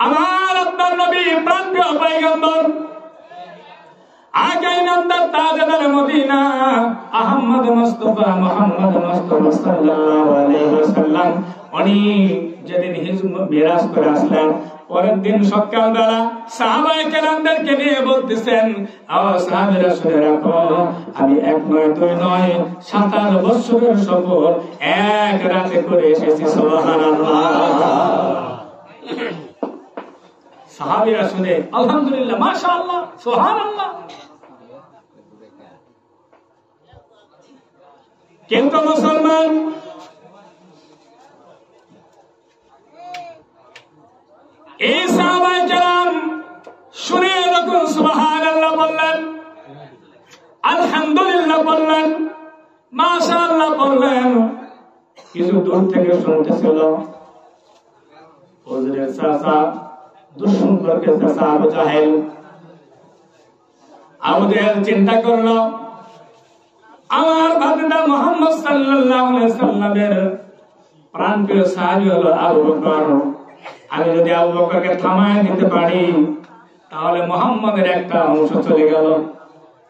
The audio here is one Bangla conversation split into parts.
আমার আপনার নবী প্রাণপ্রিয় পয়গম্বর আগে নামদার তাজদার মদিনা আহমদ মুস্তাফা মুহাম্মদ মুস্তাফা সাল্লাল্লাহু আলাইহি ওয়াসাল্লাম উনি যেদিন মিরাজ করে আসলেন পরের দিন সকালবেলা সাহাবায়ে কেরামদেরকে নিয়ে বলতেছেন, ও সাহাবীরা শুনে রাখো, আমি এক নয় দুই নয় 57 বছরের সফর এক রাতে করে এসেছি। সুবহানাল্লাহ। সাহাবীরা শুনে আলহামদুলিল্লাহ, মাশাআল্লাহ, সুবহানাল্লাহ। কিন্তু মুসলমান এই সাহাবায়ে কেরাম শুনে যখন সুবহানাল্লাহ বললেন, আলহামদুলিল্লাহ বললেন, মাশাআল্লাহ বললেন, কিছু দূর থেকে শুনতেছিল হুজুরের চাচা দুঃসম্পর্কে চাচা আবু জাহেল। আবু জাহেল চিন্তা করলো, আমার ভাতিজা মুহাম্মদ সাল্লাল্লাহু আলাইহি ওয়াসাল্লামের প্রাণপ্রিয় সাহাবী হলো আবু বকর। আমি যদি আবু বকরকে থামায় দিতে পারি তাহলে মুহাম্মদের একটা অংশ চলে গেল।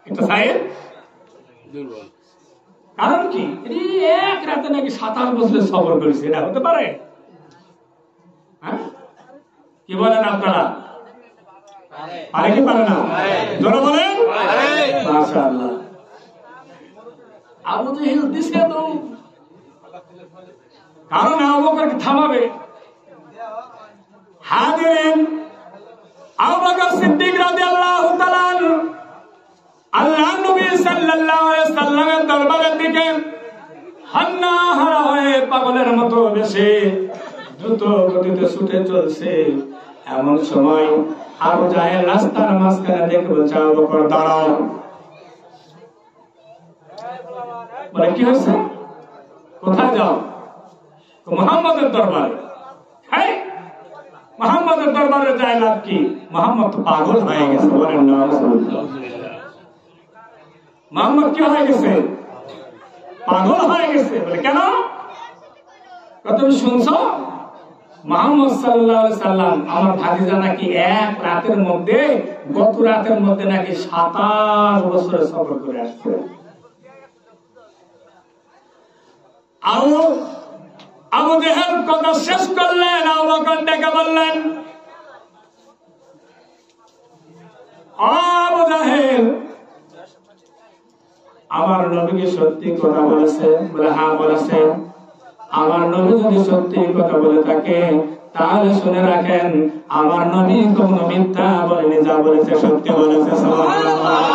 এটা সাহেব দুর্বল। কারণ কি, এক রাতে নাকি 27 বছরের সফর করেছে, এটা হতে পারে? কি বলেন আপনারা? পারে কি পারে না? জোরে বলেন। মাশাআল্লাহ। আবু জাহেল দিছে তো, কারণ আবু বকরকে থামাবে। হাজিরিন, আবু বকর সিদ্দিক রাদিয়াল্লাহু তাআলা আল্লাহর নবী সাল্লাল্লাহু আলাইহি ওয়াসাল্লামের দরবারের দিকে হান্না হারা হয়ে পাগলের মতো বেশে দ্রুত গতিতে ছুটে চলছে। এমন সময় আবু জাহেল রাস্তার মাঝখানে দেখে বলছে, আবু বকর দাঁড়াও। বলে, কি হয়েছে? কোথায় যাও? মুহাম্মদের দরবারে। হ্যাঁ, মুহাম্মদের দরবারে যায় লাভ কি? মুহাম্মদ তো পাগল হয়ে গেছে। বলেন না, মুহাম্মদ কি হয়ে গেছে? পাগল হয়ে গেছে। বলে, কেন? তুমি শুনছো মুহাম্মদ সাল্লাল্লাহু আলাইহি সাল্লাম আমার ভাতিজা নাকি এক রাতের মধ্যে, গত রাতের মধ্যে নাকি 27 বছরের সফর করে আসছে। আবু জাহেল কথা শেষ করলেন, আবু বকর ডেকে বললেন, আবু জাহেল আমার নবী কি সত্যি কথা বলেছে? বলে, হ্যাঁ বলেছে। আমার নবী যদি সত্যি কথা বলে থাকে তাহলে শুনে রাখেন, আমার নবী কোনো মিথ্যা বলেনি, যা বলেছে সত্যি বলেছে। সুবহানাল্লাহ।